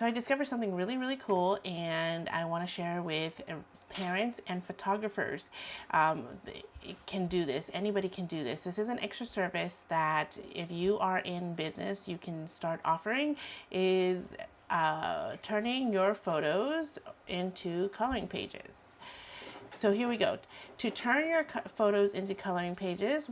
So I discovered something really, really cool, and I want to share with parents and photographers. Can do this. Anybody can do this. This is an extra service that if you are in business, you can start offering, is turning your photos into coloring pages. So here we go. To turn your photos into coloring pages,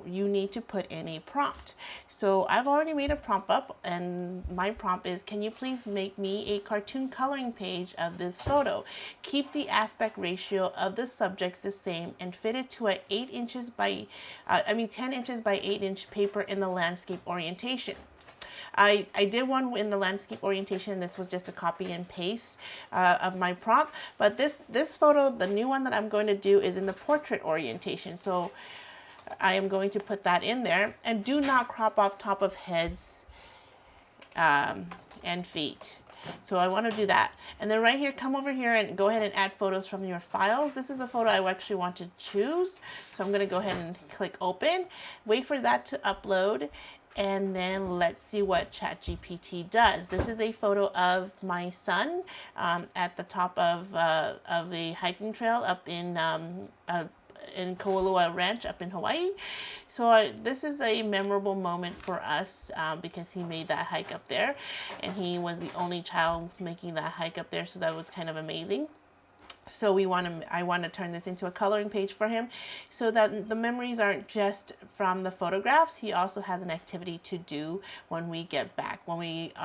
you need to put in a prompt. So I've already made a prompt up, and my prompt is, can you please make me a cartoon coloring page of this photo? Keep the aspect ratio of the subjects the same and fit it to a 10 inches by 8 inch paper in the landscape orientation. I did one in the landscape orientation. This was just a copy and paste of my prompt. But this photo, the new one that I'm going to do, is in the portrait orientation. So I am going to put that in there. And do not crop off top of heads and feet. So I want to do that. And then right here, come over here and go ahead and add photos from your files. This is the photo I actually want to choose. So I'm going to go ahead and click open. Wait for that to upload. And then let's see what ChatGPT does. This is a photo of my son at the top of the hiking trail up in Ko'olua Ranch up in Hawaii. So this is a memorable moment for us because he made that hike up there, and he was the only child making that hike up there, so that was kind of amazing. So I want to turn this into a coloring page for him so that the memories aren't just from the photographs. He also has an activity to do when we are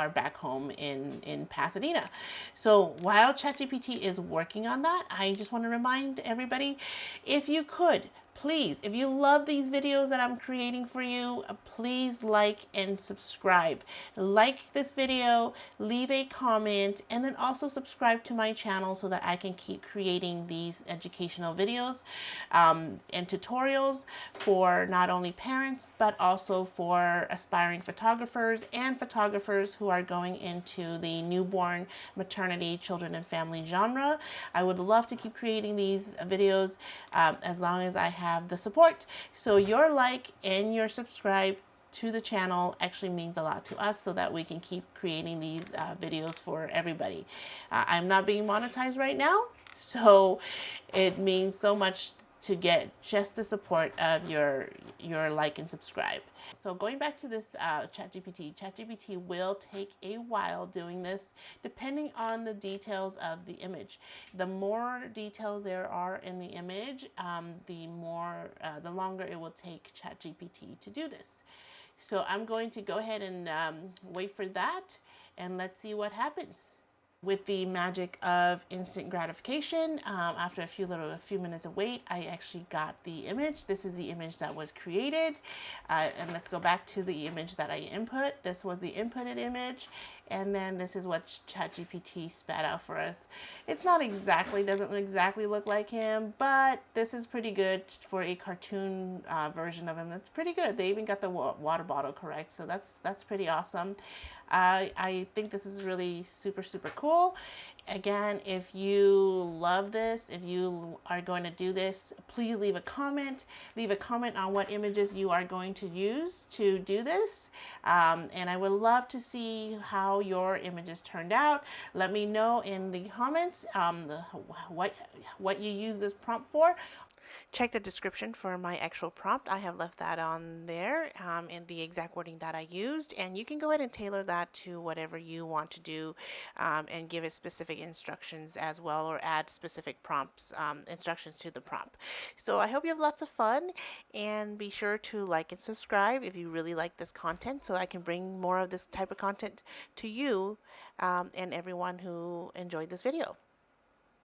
back home in Pasadena. So while ChatGPT is working on that, I just want to remind everybody, if you could, please, if you love these videos that I'm creating for you, please like and subscribe. Like this video, leave a comment, and then also subscribe to my channel so that I can keep creating these educational videos and tutorials for not only parents, but also for aspiring photographers and photographers who are going into the newborn, maternity, children, and family genre. I would love to keep creating these videos as long as I have the support. So your like and your subscribe to the channel actually means a lot to us so that we can keep creating these videos for everybody. I'm not being monetized right now, so it means so much to get just the support of your like and subscribe. So going back to this ChatGPT will take a while doing this depending on the details of the image. The more details there are in the image, the longer it will take ChatGPT to do this. So I'm going to go ahead and wait for that, and let's see what happens. With the magic of instant gratification, after a few minutes of wait, I actually got the image. This is the image that was created, and let's go back to the image that I input. This was the inputted image, and then this is what ChatGPT spat out for us. It's not exactly, doesn't exactly look like him, but this is pretty good for a cartoon version of him. That's pretty good. They even got the water bottle correct, so that's pretty awesome. I think this is really super, super cool. Again, if you love this, if you are going to do this, please leave a comment. Leave a comment on what images you are going to use to do this. And I would love to see how your images turned out. Let me know in the comments what you use this prompt for. Check the description for my actual prompt. I have left that on there in the exact wording that I used, and you can go ahead and tailor that to whatever you want to do and give it specific instructions as well, or add specific prompts, instructions to the prompt. So I hope you have lots of fun, and be sure to like and subscribe if you really like this content so I can bring more of this type of content to you and everyone who enjoyed this video.